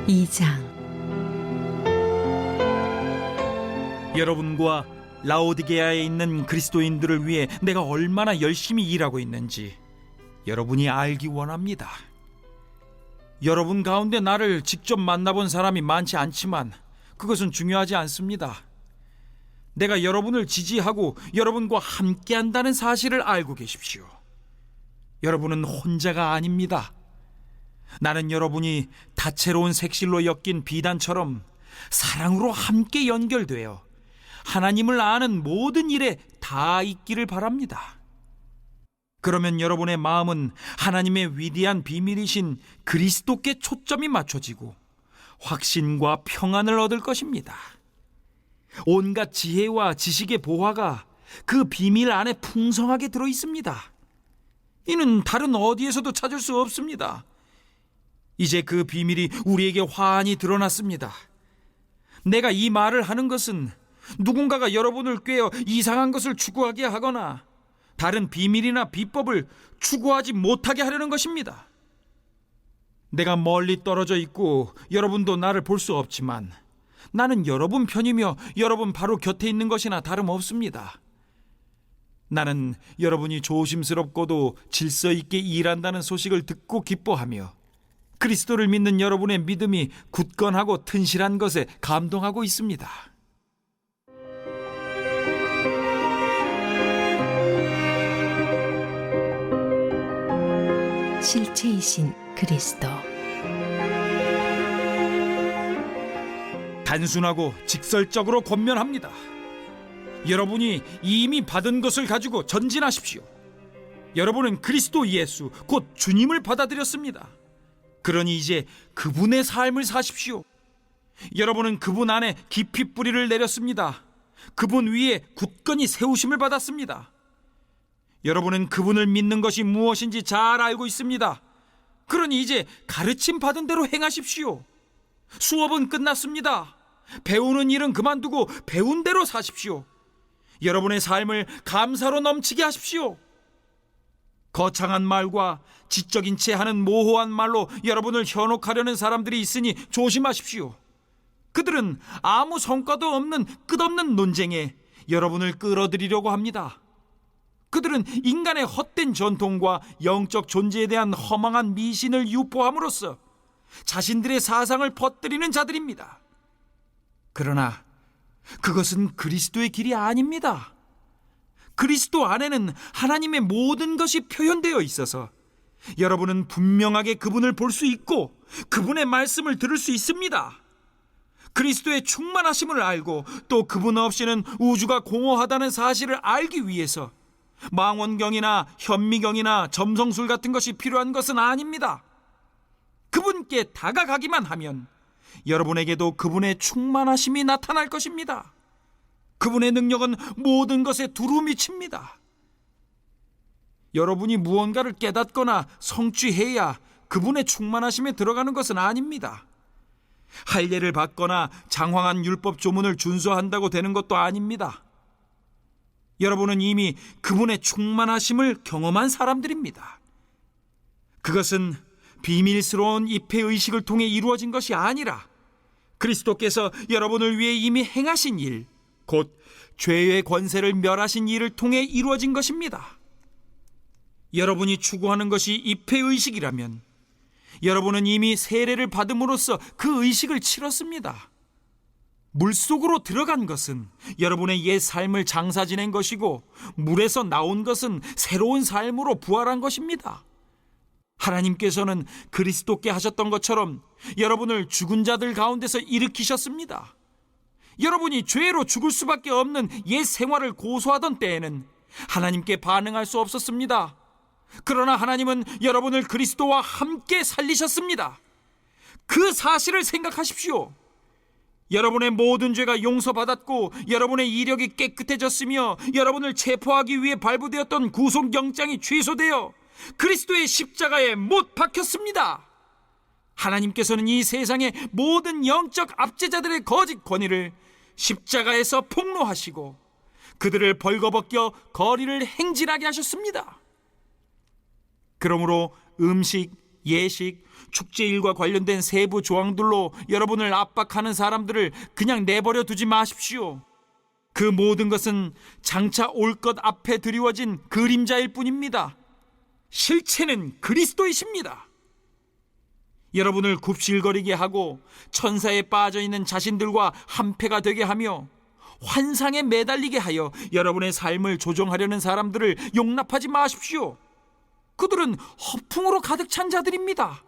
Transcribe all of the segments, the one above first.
2장. 여러분과 라오디게아에 있는 그리스도인들을 위해 내가 얼마나 열심히 일하고 있는지 여러분이 알기 원합니다. 여러분 가운데 나를 직접 만나본 사람이 많지 않지만 그것은 중요하지 않습니다. 내가 여러분을 지지하고 여러분과 함께한다는 사실을 알고 계십시오. 여러분은 혼자가 아닙니다. 나는 여러분이 다채로운 색실로 엮인 비단처럼 사랑으로 함께 연결되어 하나님을 아는 모든 일에 다 있기를 바랍니다. 그러면 여러분의 마음은 하나님의 위대한 비밀이신 그리스도께 초점이 맞춰지고 확신과 평안을 얻을 것입니다. 온갖 지혜와 지식의 보화가 그 비밀 안에 풍성하게 들어 있습니다. 이는 다른 어디에서도 찾을 수 없습니다. 이제 그 비밀이 우리에게 환히 드러났습니다. 내가 이 말을 하는 것은 누군가가 여러분을 꾀어 이상한 것을 추구하게 하거나 다른 비밀이나 비법을 추구하지 못하게 하려는 것입니다. 내가 멀리 떨어져 있고 여러분도 나를 볼 수 없지만 나는 여러분 편이며 여러분 바로 곁에 있는 것이나 다름없습니다. 나는 여러분이 조심스럽고도 질서 있게 일한다는 소식을 듣고 기뻐하며 그리스도를 믿는 여러분의 믿음이 굳건하고 튼실한 것에 감동하고 있습니다. 실체이신 그리스도. 단순하고 직설적으로 권면합니다. 여러분이 이미 받은 것을 가지고 전진하십시오. 여러분은 그리스도 예수, 곧 주님을 받아들였습니다. 그러니 이제 그분의 삶을 사십시오. 여러분은 그분 안에 깊이 뿌리를 내렸습니다. 그분 위에 굳건히 세우심을 받았습니다. 여러분은 그분을 믿는 것이 무엇인지 잘 알고 있습니다. 그러니 이제 가르침 받은 대로 행하십시오. 수업은 끝났습니다. 배우는 일은 그만두고 배운 대로 사십시오. 여러분의 삶을 감사로 넘치게 하십시오. 거창한 말과 지적인 채 하는 모호한 말로 여러분을 현혹하려는 사람들이 있으니 조심하십시오. 그들은 아무 성과도 없는 끝없는 논쟁에 여러분을 끌어들이려고 합니다. 그들은 인간의 헛된 전통과 영적 존재에 대한 허망한 미신을 유포함으로써 자신들의 사상을 퍼뜨리는 자들입니다. 그러나 그것은 그리스도의 길이 아닙니다. 그리스도 안에는 하나님의 모든 것이 표현되어 있어서 여러분은 분명하게 그분을 볼 수 있고 그분의 말씀을 들을 수 있습니다. 그리스도의 충만하심을 알고 또 그분 없이는 우주가 공허하다는 사실을 알기 위해서 망원경이나 현미경이나 점성술 같은 것이 필요한 것은 아닙니다. 그분께 다가가기만 하면 여러분에게도 그분의 충만하심이 나타날 것입니다. 그분의 능력은 모든 것에 두루 미칩니다. 여러분이 무언가를 깨닫거나 성취해야 그분의 충만하심에 들어가는 것은 아닙니다. 할례를 받거나 장황한 율법 조문을 준수한다고 되는 것도 아닙니다. 여러분은 이미 그분의 충만하심을 경험한 사람들입니다. 그것은 비밀스러운 입회의식을 통해 이루어진 것이 아니라 그리스도께서 여러분을 위해 이미 행하신 일, 곧 죄의 권세를 멸하신 일을 통해 이루어진 것입니다. 여러분이 추구하는 것이 입회의식이라면 여러분은 이미 세례를 받음으로써 그 의식을 치렀습니다. 물속으로 들어간 것은 여러분의 옛 삶을 장사 지낸 것이고 물에서 나온 것은 새로운 삶으로 부활한 것입니다. 하나님께서는 그리스도께 하셨던 것처럼 여러분을 죽은 자들 가운데서 일으키셨습니다. 여러분이 죄로 죽을 수밖에 없는 옛 생활을 고수하던 때에는 하나님께 반응할 수 없었습니다. 그러나 하나님은 여러분을 그리스도와 함께 살리셨습니다. 그 사실을 생각하십시오. 여러분의 모든 죄가 용서받았고 여러분의 이력이 깨끗해졌으며 여러분을 체포하기 위해 발부되었던 구속영장이 취소되어 그리스도의 십자가에 못 박혔습니다. 하나님께서는 이 세상의 모든 영적 압제자들의 거짓 권위를 십자가에서 폭로하시고 그들을 벌거벗겨 거리를 행진하게 하셨습니다. 그러므로 음식, 예식, 축제일과 관련된 세부 조항들로 여러분을 압박하는 사람들을 그냥 내버려 두지 마십시오. 그 모든 것은 장차 올 것 앞에 드리워진 그림자일 뿐입니다. 실체는 그리스도이십니다. 여러분을 굽실거리게 하고 천사에 빠져있는 자신들과 한패가 되게 하며 환상에 매달리게 하여 여러분의 삶을 조종하려는 사람들을 용납하지 마십시오. 그들은 허풍으로 가득 찬 자들입니다.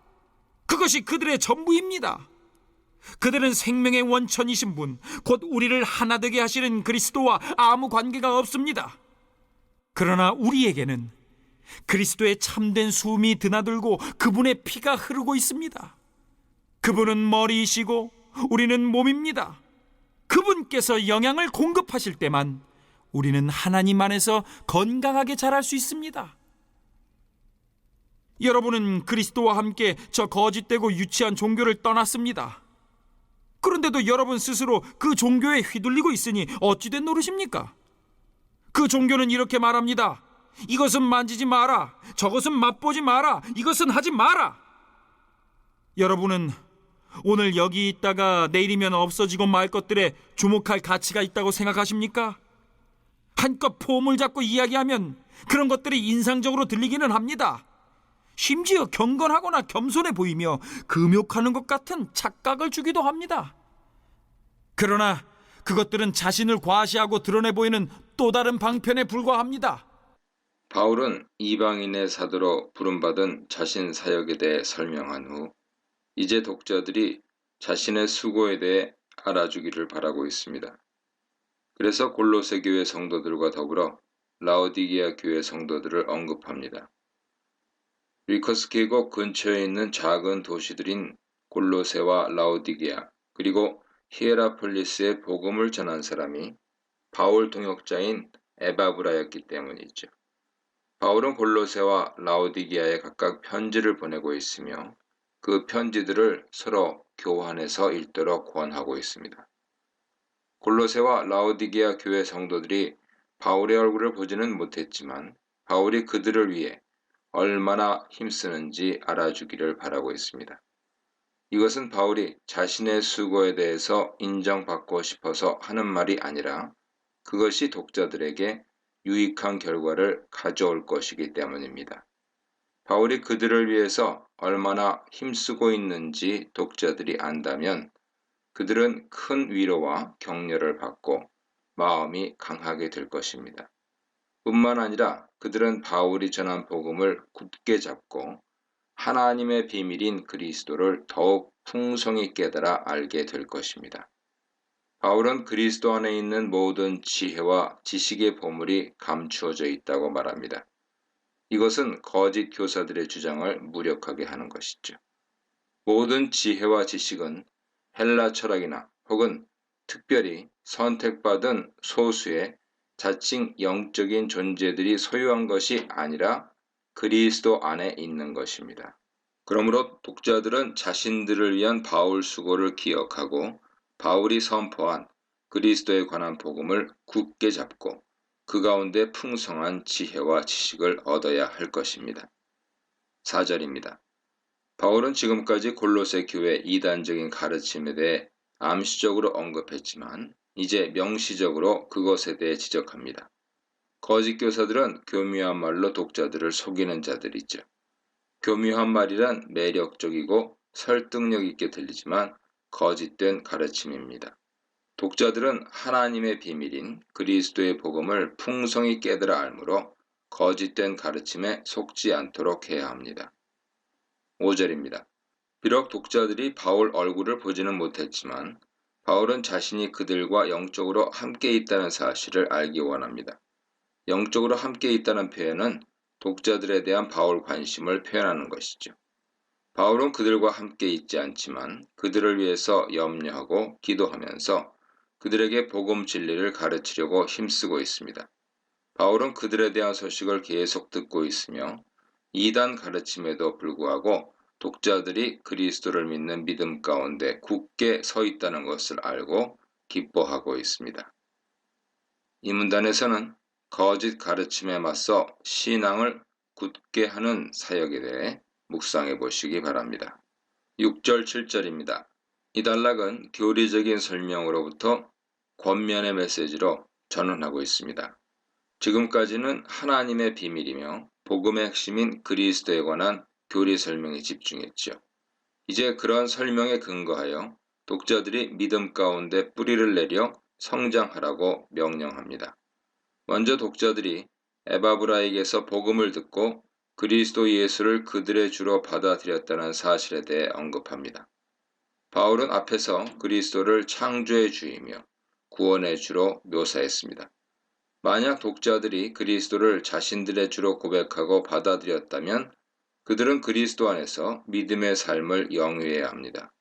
그것이 그들의 전부입니다. 그들은 생명의 원천이신 분, 곧 우리를 하나 되게 하시는 그리스도와 아무 관계가 없습니다. 그러나 우리에게는 그리스도의 참된 숨이 드나들고 그분의 피가 흐르고 있습니다. 그분은 머리이시고 우리는 몸입니다. 그분께서 영양을 공급하실 때만 우리는 하나님 안에서 건강하게 자랄 수 있습니다. 여러분은 그리스도와 함께 저 거짓되고 유치한 종교를 떠났습니다. 그런데도 여러분 스스로 그 종교에 휘둘리고 있으니 어찌된 노릇입니까? 그 종교는 이렇게 말합니다. 이것은 만지지 마라. 저것은 맛보지 마라. 이것은 하지 마라. 여러분은 오늘 여기 있다가 내일이면 없어지고 말 것들에 주목할 가치가 있다고 생각하십니까? 한껏 폼을 잡고 이야기하면 그런 것들이 인상적으로 들리기는 합니다. 심지어 경건하거나 겸손해 보이며 금욕하는 것 같은 착각을 주기도 합니다. 그러나 그것들은 자신을 과시하고 드러내 보이는 또 다른 방편에 불과합니다. 바울은 이방인의 사도로 부름받은 자신 사역에 대해 설명한 후 이제 독자들이 자신의 수고에 대해 알아주기를 바라고 있습니다. 그래서 골로새 교회 성도들과 더불어 라오디게아 교회 성도들을 언급합니다. 리커스 계곡 근처에 있는 작은 도시들인 골로새와 라오디게아 그리고 히에라폴리스의 복음을 전한 사람이 바울 동역자인 에바브라였기 때문이죠. 바울은 골로새와 라오디게아에 각각 편지를 보내고 있으며 그 편지들을 서로 교환해서 읽도록 권하고 있습니다. 골로새와 라오디게아 교회 성도들이 바울의 얼굴을 보지는 못했지만 바울이 그들을 위해 얼마나 힘쓰는지 알아주기를 바라고 있습니다. 이것은 바울이 자신의 수고에 대해서 인정받고 싶어서 하는 말이 아니라 그것이 독자들에게 유익한 결과를 가져올 것이기 때문입니다. 바울이 그들을 위해서 얼마나 힘쓰고 있는지 독자들이 안다면 그들은 큰 위로와 격려를 받고 마음이 강하게 될 것입니다. 뿐만 아니라 그들은 바울이 전한 복음을 굳게 잡고 하나님의 비밀인 그리스도를 더욱 풍성히 깨달아 알게 될 것입니다. 바울은 그리스도 안에 있는 모든 지혜와 지식의 보물이 감추어져 있다고 말합니다. 이것은 거짓 교사들의 주장을 무력하게 하는 것이죠. 모든 지혜와 지식은 헬라 철학이나 혹은 특별히 선택받은 소수의 자칭 영적인 존재들이 소유한 것이 아니라 그리스도 안에 있는 것입니다. 그러므로 독자들은 자신들을 위한 바울 수고를 기억하고 바울이 선포한 그리스도에 관한 복음을 굳게 잡고 그 가운데 풍성한 지혜와 지식을 얻어야 할 것입니다. 4절입니다. 바울은 지금까지 골로새 교회 이단적인 가르침에 대해 암시적으로 언급했지만 이제 명시적으로 그것에 대해 지적합니다. 거짓 교사들은 교묘한 말로 독자들을 속이는 자들이죠. 교묘한 말이란 매력적이고 설득력 있게 들리지만 거짓된 가르침입니다. 독자들은 하나님의 비밀인 그리스도의 복음을 풍성히 깨달아 알므로 거짓된 가르침에 속지 않도록 해야 합니다. 5절입니다. 비록 독자들이 바울 얼굴을 보지는 못했지만 바울은 자신이 그들과 영적으로 함께 있다는 사실을 알기 원합니다. 영적으로 함께 있다는 표현은 독자들에 대한 바울 관심을 표현하는 것이죠. 바울은 그들과 함께 있지 않지만 그들을 위해서 염려하고 기도하면서 그들에게 복음 진리를 가르치려고 힘쓰고 있습니다. 바울은 그들에 대한 소식을 계속 듣고 있으며 이단 가르침에도 불구하고 독자들이 그리스도를 믿는 믿음 가운데 굳게 서 있다는 것을 알고 기뻐하고 있습니다. 이 문단에서는 거짓 가르침에 맞서 신앙을 굳게 하는 사역에 대해 묵상해 보시기 바랍니다. 6절, 7절입니다. 이 단락은 교리적인 설명으로부터 권면의 메시지로 전환하고 있습니다. 지금까지는 하나님의 비밀이며 복음의 핵심인 그리스도에 관한 교리 설명에 집중했죠. 이제 그런 설명에 근거하여 독자들이 믿음 가운데 뿌리를 내려 성장하라고 명령합니다. 먼저 독자들이 에바브라에게서 복음을 듣고 그리스도 예수를 그들의 주로 받아들였다는 사실에 대해 언급합니다. 바울은 앞에서 그리스도를 창조의 주이며 구원의 주로 묘사했습니다. 만약 독자들이 그리스도를 자신들의 주로 고백하고 받아들였다면 그들은 그리스도 안에서 믿음의 삶을 영위해야 합니다.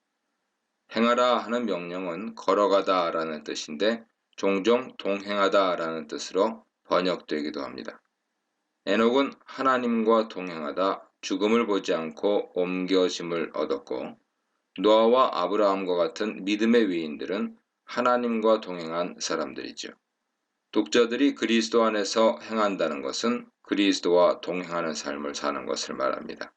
행하라 하는 명령은 걸어가다 라는 뜻인데 종종 동행하다 라는 뜻으로 번역되기도 합니다. 에녹은 하나님과 동행하다 죽음을 보지 않고 옮겨짐을 얻었고 노아와 아브라함과 같은 믿음의 위인들은 하나님과 동행한 사람들이죠. 독자들이 그리스도 안에서 행한다는 것은 그리스도와 동행하는 삶을 사는 것을 말합니다.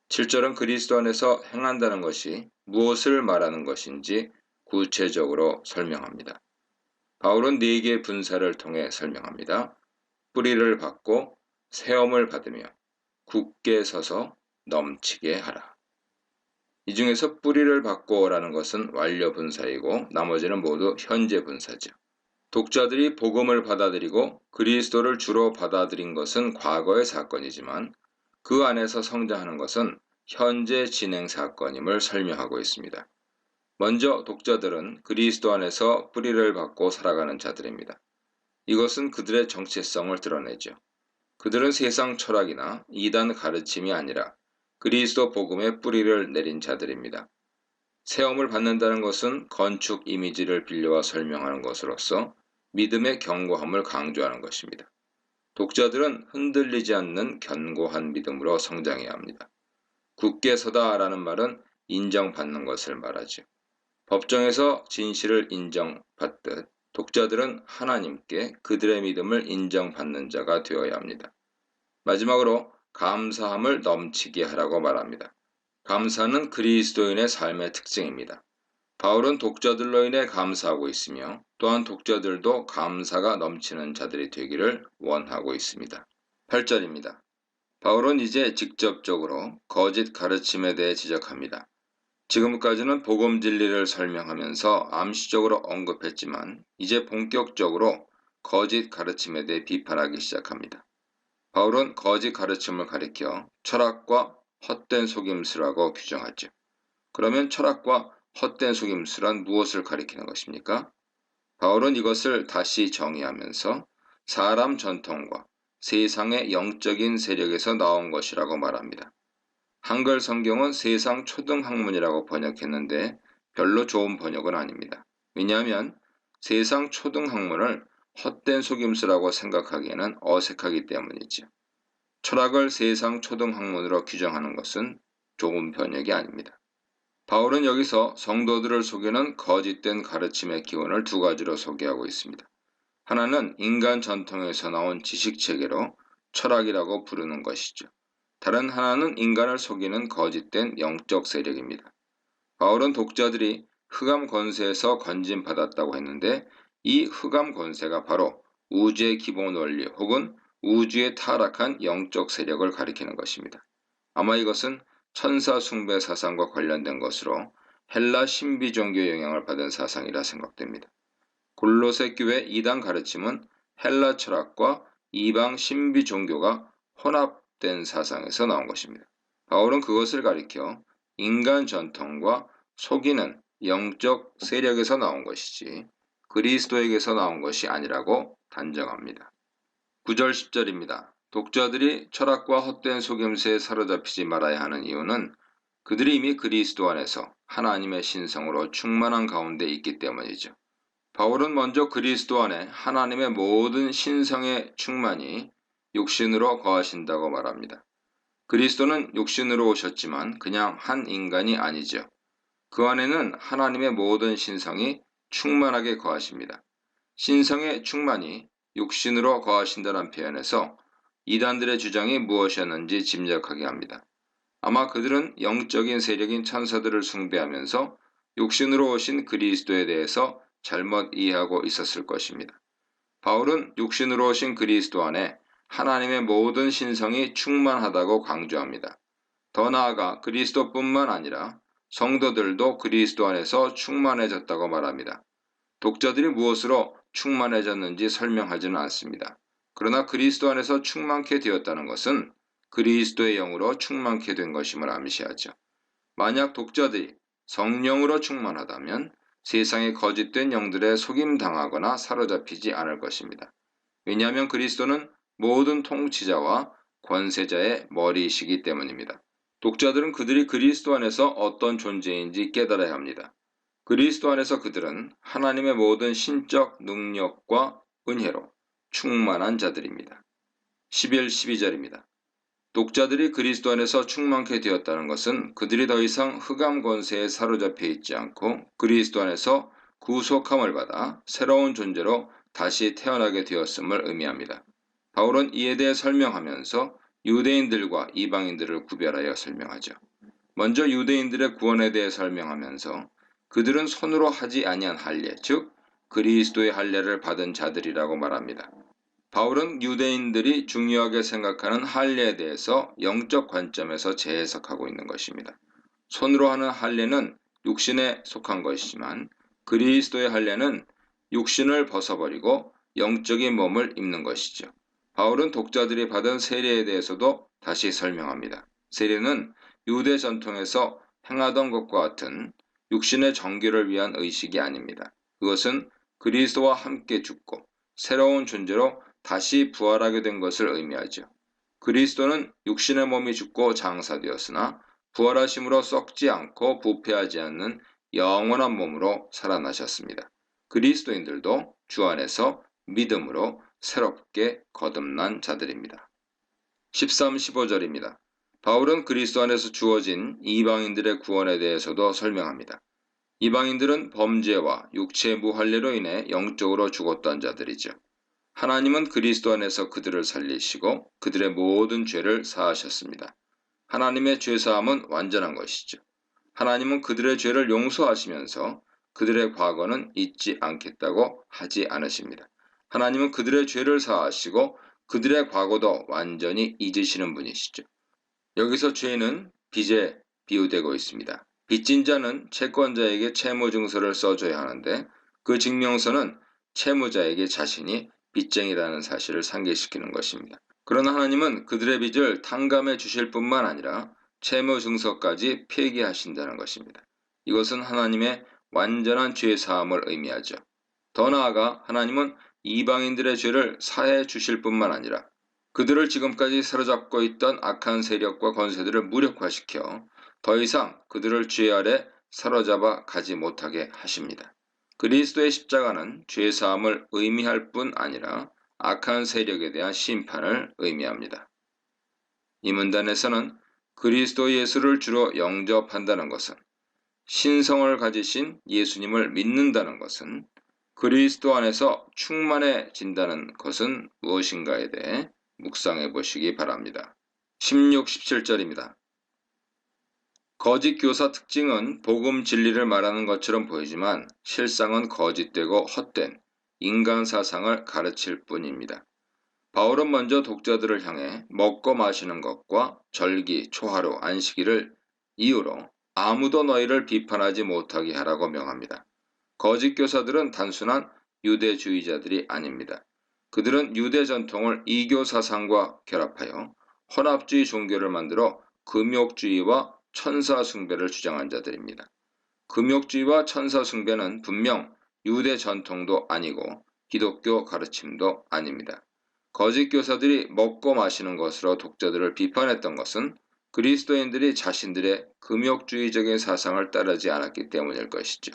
7절은 그리스도 안에서 행한다는 것이 무엇을 말하는 것인지 구체적으로 설명합니다. 바울은 4개의 분사를 통해 설명합니다. 뿌리를 받고 세움을 받으며 굳게 서서 넘치게 하라. 이 중에서 뿌리를 받고라는 것은 완료 분사이고 나머지는 모두 현재 분사죠. 독자들이 복음을 받아들이고 그리스도를 주로 받아들인 것은 과거의 사건이지만 그 안에서 성장하는 것은 현재 진행 사건임을 설명하고 있습니다. 먼저 독자들은 그리스도 안에서 뿌리를 받고 살아가는 자들입니다. 이것은 그들의 정체성을 드러내죠. 그들은 세상 철학이나 이단 가르침이 아니라 그리스도 복음의 뿌리를 내린 자들입니다. 세움을 받는다는 것은 건축 이미지를 빌려와 설명하는 것으로서 믿음의 견고함을 강조하는 것입니다. 독자들은 흔들리지 않는 견고한 믿음으로 성장해야 합니다. 굳게 서다라는 말은 인정받는 것을 말하죠. 법정에서 진실을 인정받듯 독자들은 하나님께 그들의 믿음을 인정받는 자가 되어야 합니다. 마지막으로 감사함을 넘치게 하라고 말합니다. 감사는 그리스도인의 삶의 특징입니다. 바울은 독자들로 인해 감사하고 있으며 또한 독자들도 감사가 넘치는 자들이 되기를 원하고 있습니다. 8절입니다. 바울은 이제 직접적으로 거짓 가르침에 대해 지적합니다. 지금까지는 복음 진리를 설명하면서 암시적으로 언급했지만 이제 본격적으로 거짓 가르침에 대해 비판하기 시작합니다. 바울은 거짓 가르침을 가리켜 철학과 헛된 속임수라고 규정하죠. 그러면 철학과 헛된 속임수란 무엇을 가리키는 것입니까? 바울은 이것을 다시 정의하면서 사람 전통과 세상의 영적인 세력에서 나온 것이라고 말합니다. 한글 성경은 세상 초등학문이라고 번역했는데 별로 좋은 번역은 아닙니다. 왜냐하면 세상 초등학문을 헛된 속임수라고 생각하기에는 어색하기 때문이죠. 철학을 세상 초등학문으로 규정하는 것은 좋은 번역이 아닙니다. 바울은 여기서 성도들을 속이는 거짓된 가르침의 기원을 2가지로 소개하고 있습니다. 하나는 인간 전통에서 나온 지식체계로 철학이라고 부르는 것이죠. 다른 하나는 인간을 속이는 거짓된 영적 세력입니다. 바울은 독자들이 흑암 권세에서 건진받았다고 했는데 이 흑암 권세가 바로 우주의 기본 원리 혹은 우주의 타락한 영적 세력을 가리키는 것입니다. 아마 이것은 천사 숭배 사상과 관련된 것으로 헬라 신비 종교의 영향을 받은 사상이라 생각됩니다. 골로새 교회 이단 가르침은 헬라 철학과 이방 신비 종교가 혼합된 사상에서 나온 것입니다. 바울은 그것을 가리켜 인간 전통과 속이는 영적 세력에서 나온 것이지 그리스도에게서 나온 것이 아니라고 단정합니다. 9절 10절입니다. 독자들이 철학과 헛된 속임수에 사로잡히지 말아야 하는 이유는 그들이 이미 그리스도 안에서 하나님의 신성으로 충만한 가운데 있기 때문이죠. 바울은 먼저 그리스도 안에 하나님의 모든 신성의 충만이 육신으로 거하신다고 말합니다. 그리스도는 육신으로 오셨지만 그냥 한 인간이 아니죠. 그 안에는 하나님의 모든 신성이 충만하게 거하십니다. 신성의 충만이 육신으로 거하신다는 표현에서 이단들의 주장이 무엇이었는지 짐작하게 합니다. 아마 그들은 영적인 세력인 천사들을 숭배하면서 육신으로 오신 그리스도에 대해서 잘못 이해하고 있었을 것입니다. 바울은 육신으로 오신 그리스도 안에 하나님의 모든 신성이 충만하다고 강조합니다. 더 나아가 그리스도뿐만 아니라 성도들도 그리스도 안에서 충만해졌다고 말합니다. 독자들이 무엇으로 충만해졌는지 설명하지는 않습니다. 그러나 그리스도 안에서 충만케 되었다는 것은 그리스도의 영으로 충만케 된 것임을 암시하죠. 만약 독자들이 성령으로 충만하다면 세상의 거짓된 영들에 속임당하거나 사로잡히지 않을 것입니다. 왜냐하면 그리스도는 모든 통치자와 권세자의 머리이시기 때문입니다. 독자들은 그들이 그리스도 안에서 어떤 존재인지 깨달아야 합니다. 그리스도 안에서 그들은 하나님의 모든 신적 능력과 은혜로 충만한 자들입니다. 11, 12절입니다. 독자들이 그리스도 안에서 충만케 되었다는 것은 그들이 더 이상 흑암 권세에 사로잡혀 있지 않고 그리스도 안에서 구속함을 받아 새로운 존재로 다시 태어나게 되었음을 의미합니다. 바울은 이에 대해 설명하면서 유대인들과 이방인들을 구별하여 설명하죠. 먼저 유대인들의 구원에 대해 설명하면서 그들은 손으로 하지 아니한 할례, 즉 그리스도의 할례를 받은 자들이라고 말합니다. 바울은 유대인들이 중요하게 생각하는 할례에 대해서 영적 관점에서 재해석하고 있는 것입니다. 손으로 하는 할례는 육신에 속한 것이지만 그리스도의 할례는 육신을 벗어버리고 영적인 몸을 입는 것이죠. 바울은 독자들이 받은 세례에 대해서도 다시 설명합니다. 세례는 유대 전통에서 행하던 것과 같은 육신의 정결을 위한 의식이 아닙니다. 그것은 그리스도와 함께 죽고 새로운 존재로 다시 부활하게 된 것을 의미하죠. 그리스도는 육신의 몸이 죽고 장사되었으나 부활하심으로 썩지 않고 부패하지 않는 영원한 몸으로 살아나셨습니다. 그리스도인들도 주 안에서 믿음으로 새롭게 거듭난 자들입니다. 13, 15절입니다. 바울은 그리스도 안에서 주어진 이방인들의 구원에 대해서도 설명합니다. 이방인들은 범죄와 육체의 무할례로 인해 영적으로 죽었던 자들이죠. 하나님은 그리스도 안에서 그들을 살리시고 그들의 모든 죄를 사하셨습니다. 하나님의 죄사함은 완전한 것이죠. 하나님은 그들의 죄를 용서하시면서 그들의 과거는 잊지 않겠다고 하지 않으십니다. 하나님은 그들의 죄를 사하시고 그들의 과거도 완전히 잊으시는 분이시죠. 여기서 죄는 빚에 비유되고 있습니다. 빚진 자는 채권자에게 채무증서를 써줘야 하는데 그 증명서는 채무자에게 자신이 빚쟁이라는 사실을 상기시키는 것입니다. 그러나 하나님은 그들의 빚을 탕감해 주실 뿐만 아니라 채무증서까지 폐기하신다는 것입니다. 이것은 하나님의 완전한 죄사함을 의미하죠. 더 나아가 하나님은 이방인들의 죄를 사해 주실 뿐만 아니라 그들을 지금까지 사로잡고 있던 악한 세력과 권세들을 무력화시켜 더 이상 그들을 죄 아래 사로잡아 가지 못하게 하십니다. 그리스도의 십자가는 죄사함을 의미할 뿐 아니라 악한 세력에 대한 심판을 의미합니다. 이 문단에서는 그리스도 예수를 주로 영접한다는 것은 신성을 가지신 예수님을 믿는다는 것은 그리스도 안에서 충만해진다는 것은 무엇인가에 대해 묵상해 보시기 바랍니다. 16, 17절입니다. 거짓 교사 특징은 복음 진리를 말하는 것처럼 보이지만 실상은 거짓되고 헛된 인간 사상을 가르칠 뿐입니다. 바울은 먼저 독자들을 향해 먹고 마시는 것과 절기, 초하루, 안식일을 이유로 아무도 너희를 비판하지 못하게 하라고 명합니다. 거짓 교사들은 단순한 유대주의자들이 아닙니다. 그들은 유대 전통을 이교 사상과 결합하여 혼합주의 종교를 만들어 금욕주의와 천사 숭배를 주장한 자들입니다. 금욕주의와 천사 숭배는 분명 유대 전통도 아니고 기독교 가르침도 아닙니다. 거짓 교사들이 먹고 마시는 것으로 독자들을 비판했던 것은 그리스도인들이 자신들의 금욕주의적인 사상을 따르지 않았기 때문일 것이죠.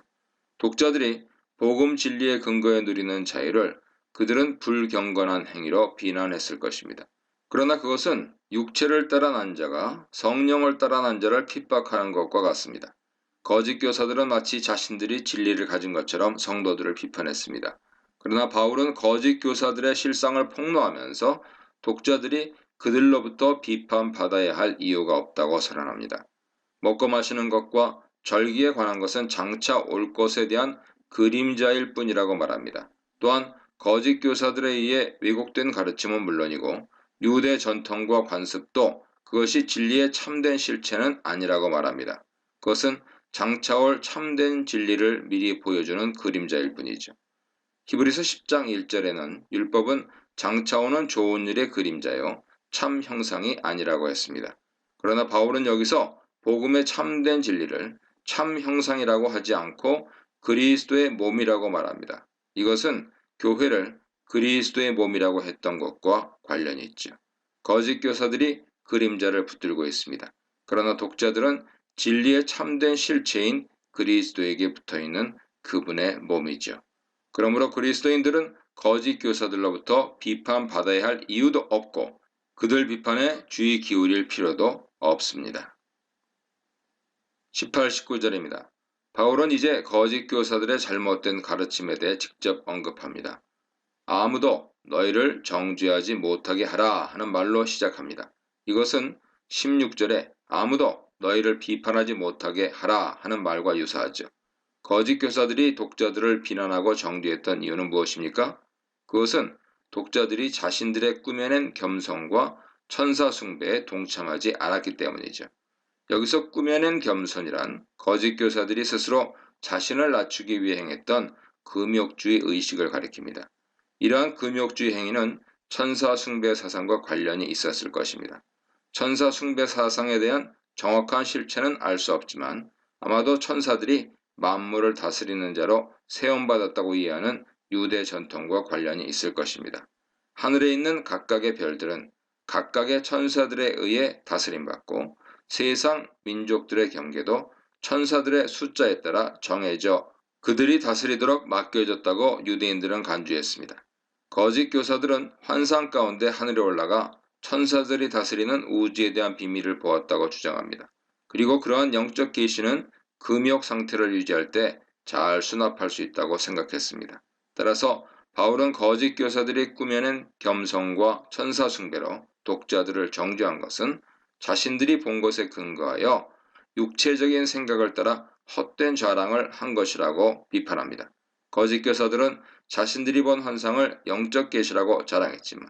독자들이 복음 진리의 근거에 누리는 자유를 그들은 불경건한 행위로 비난했을 것입니다. 그러나 그것은 육체를 따라 난 자가 성령을 따라 난 자를 핍박하는 것과 같습니다. 거짓 교사들은 마치 자신들이 진리를 가진 것처럼 성도들을 비판했습니다. 그러나 바울은 거짓 교사들의 실상을 폭로하면서 독자들이 그들로부터 비판받아야 할 이유가 없다고 선언합니다. 먹고 마시는 것과 절기에 관한 것은 장차 올 것에 대한 그림자일 뿐이라고 말합니다. 또한 거짓 교사들에 의해 왜곡된 가르침은 물론이고 유대 전통과 관습도 그것이 진리의 참된 실체는 아니라고 말합니다. 그것은 장차 올 참된 진리를 미리 보여주는 그림자일 뿐이죠. 히브리서 10장 1절에는 율법은 장차 오는 좋은 일의 그림자요 참 형상이 아니라고 했습니다. 그러나 바울은 여기서 복음의 참된 진리를 참 형상이라고 하지 않고 그리스도의 몸이라고 말합니다. 이것은 교회를 그리스도의 몸이라고 했던 것과 관련이 있죠. 거짓 교사들이 그림자를 붙들고 있습니다. 그러나 독자들은 진리의 참된 실체인 그리스도에게 붙어있는 그분의 몸이죠. 그러므로 그리스도인들은 거짓 교사들로부터 비판받아야 할 이유도 없고 그들 비판에 주의 기울일 필요도 없습니다. 18, 19절입니다. 바울은 이제 거짓 교사들의 잘못된 가르침에 대해 직접 언급합니다. 아무도 너희를 정죄하지 못하게 하라 하는 말로 시작합니다. 이것은 16절에 아무도 너희를 비판하지 못하게 하라 하는 말과 유사하죠. 거짓 교사들이 독자들을 비난하고 정죄했던 이유는 무엇입니까? 그것은 독자들이 자신들의 꾸며낸 겸손과 천사 숭배에 동참하지 않았기 때문이죠. 여기서 꾸며낸 겸손이란 거짓 교사들이 스스로 자신을 낮추기 위해 행했던 금욕주의 의식을 가리킵니다. 이러한 금욕주의 행위는 천사 숭배 사상과 관련이 있었을 것입니다. 천사 숭배 사상에 대한 정확한 실체는 알 수 없지만 아마도 천사들이 만물을 다스리는 자로 세움받았다고 이해하는 유대 전통과 관련이 있을 것입니다. 하늘에 있는 각각의 별들은 각각의 천사들에 의해 다스림받고 세상 민족들의 경계도 천사들의 숫자에 따라 정해져 그들이 다스리도록 맡겨졌다고 유대인들은 간주했습니다. 거짓 교사들은 환상 가운데 하늘에 올라가 천사들이 다스리는 우주에 대한 비밀을 보았다고 주장합니다. 그리고 그러한 영적 계시는 금욕 상태를 유지할 때 잘 수납할 수 있다고 생각했습니다. 따라서 바울은 거짓 교사들이 꾸며낸 겸손과 천사 숭배로 독자들을 정죄한 것은 자신들이 본 것에 근거하여 육체적인 생각을 따라 헛된 자랑을 한 것이라고 비판합니다. 거짓 교사들은 자신들이 본 환상을 영적 계시라고 자랑했지만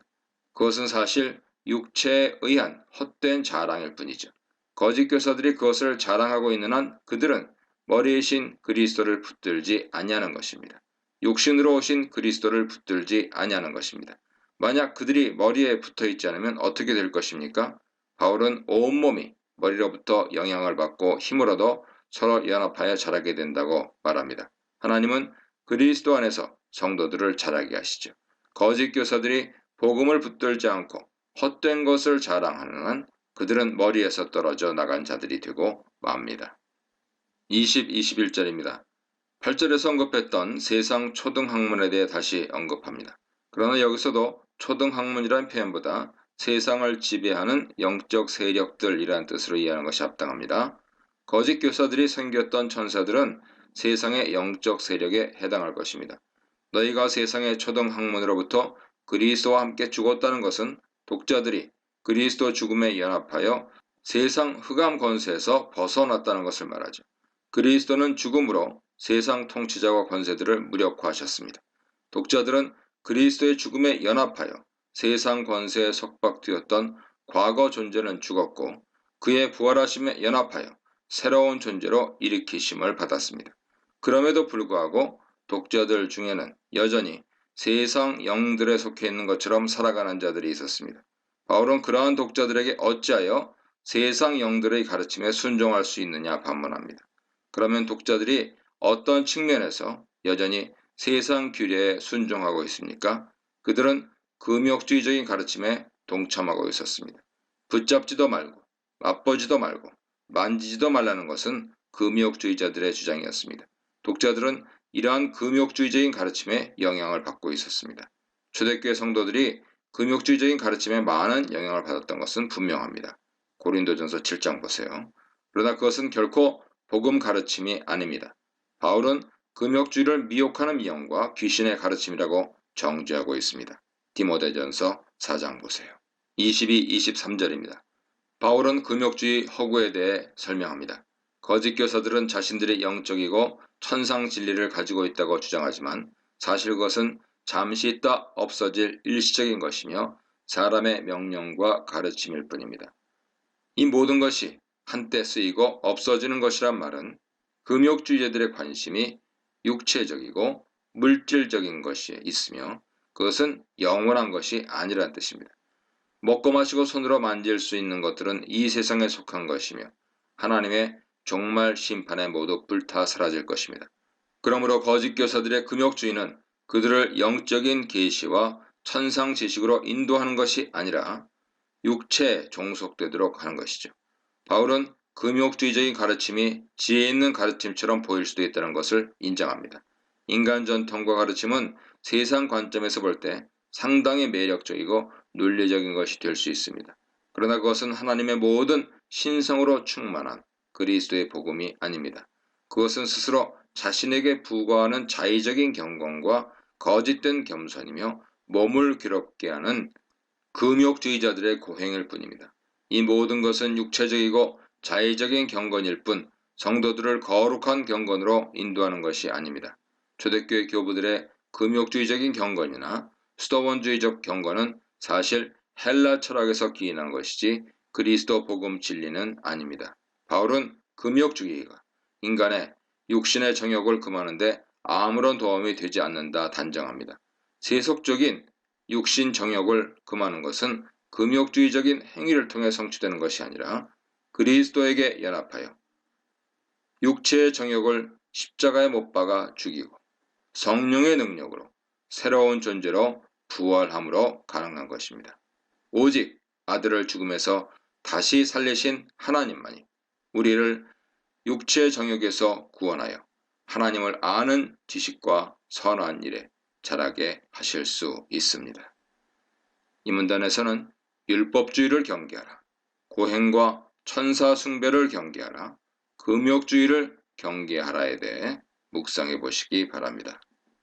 그것은 사실 육체에 의한 헛된 자랑일 뿐이죠. 거짓 교사들이 그것을 자랑하고 있는 한 그들은 머리이신 그리스도를 붙들지 아니하는 것입니다. 육신으로 오신 그리스도를 붙들지 아니하는 것입니다. 만약 그들이 머리에 붙어있지 않으면 어떻게 될 것입니까? 바울은 온몸이 머리로부터 영향을 받고 힘을 얻어 서로 연합하여 자라게 된다고 말합니다. 하나님은 그리스도 안에서 성도들을 자라게 하시죠. 거짓 교사들이 복음을 붙들지 않고 헛된 것을 자랑하는 한 그들은 머리에서 떨어져 나간 자들이 되고 맙니다. 20, 21절입니다. 8절에서 언급했던 세상 초등학문에 대해 다시 언급합니다. 그러나 여기서도 초등학문이라는 표현보다 세상을 지배하는 영적 세력들이라는 뜻으로 이해하는 것이 합당합니다. 거짓 교사들이 섬겼던 천사들은 세상의 영적 세력에 해당할 것입니다. 너희가 세상의 초등학문으로부터 그리스도와 함께 죽었다는 것은 독자들이 그리스도 죽음에 연합하여 세상 흑암 권세에서 벗어났다는 것을 말하죠. 그리스도는 죽음으로 세상 통치자와 권세들을 무력화하셨습니다. 독자들은 그리스도의 죽음에 연합하여 세상 권세에 속박되었던 과거 존재는 죽었고 그의 부활하심에 연합하여 새로운 존재로 일으키심을 받았습니다. 그럼에도 불구하고 독자들 중에는 여전히 세상 영들에 속해 있는 것처럼 살아가는 자들이 있었습니다. 바울은 그러한 독자들에게 어찌하여 세상 영들의 가르침에 순종할 수 있느냐 반문합니다. 그러면 독자들이 어떤 측면에서 여전히 세상 규례에 순종하고 있습니까? 그들은 금욕주의적인 가르침에 동참하고 있었습니다. 붙잡지도 말고 맛보지도 말고 만지지도 말라는 것은 금욕주의자들의 주장이었습니다. 독자들은 이러한 금욕주의적인 가르침에 영향을 받고 있었습니다. 초대교회 성도들이 금욕주의적인 가르침에 많은 영향을 받았던 것은 분명합니다. 고린도전서 7장 보세요. 그러나 그것은 결코 복음 가르침이 아닙니다. 바울은 금욕주의를 미혹하는 미형과 귀신의 가르침이라고 정죄하고 있습니다. 디모데전서 4장 보세요. 22, 23절입니다. 바울은 금욕주의 허구에 대해 설명합니다. 거짓 교사들은 자신들이 영적이고 천상 진리를 가지고 있다고 주장하지만 사실 그것은 잠시 있다 없어질 일시적인 것이며 사람의 명령과 가르침일 뿐입니다. 이 모든 것이 한때 쓰이고 없어지는 것이란 말은 금욕주의자들의 관심이 육체적이고 물질적인 것이 있으며 그것은 영원한 것이 아니라는 뜻입니다. 먹고 마시고 손으로 만질 수 있는 것들은 이 세상에 속한 것이며 하나님의 종말 심판에 모두 불타 사라질 것입니다. 그러므로 거짓 교사들의 금욕주의는 그들을 영적인 계시와 천상 지식으로 인도하는 것이 아니라 육체에 종속되도록 하는 것이죠. 바울은 금욕주의적인 가르침이 지혜 있는 가르침처럼 보일 수도 있다는 것을 인정합니다. 인간 전통과 가르침은 세상 관점에서 볼 때 상당히 매력적이고 논리적인 것이 될 수 있습니다. 그러나 그것은 하나님의 모든 신성으로 충만한 그리스도의 복음이 아닙니다. 그것은 스스로 자신에게 부과하는 자의적인 경건과 거짓된 겸손이며 몸을 괴롭게 하는 금욕주의자들의 고행일 뿐입니다. 이 모든 것은 육체적이고 자의적인 경건일 뿐 성도들을 거룩한 경건으로 인도하는 것이 아닙니다. 초대교회 교부들의 금욕주의적인 경건이나 수도원주의적 경건은 사실 헬라 철학에서 기인한 것이지 그리스도 복음 진리는 아닙니다. 바울은 금욕주의가 인간의 육신의 정욕을 금하는데 아무런 도움이 되지 않는다 단정합니다. 세속적인 육신 정욕을 금하는 것은 금욕주의적인 행위를 통해 성취되는 것이 아니라 그리스도에게 연합하여 육체의 정욕을 십자가에 못 박아 죽이고 성령의 능력으로 새로운 존재로 부활함으로 가능한 것입니다. 오직 아들을 죽음에서 다시 살리신 하나님만이 우리를 육체의 정욕에서 구원하여 하나님을 아는 지식과 선한 일에 자라게 하실 수 있습니다. 이 문단에서는 율법주의를 경계하라, 고행과 천사 숭배를 경계하라, 금욕주의를 경계하라에 대해 묵상해 보시기 바랍니다.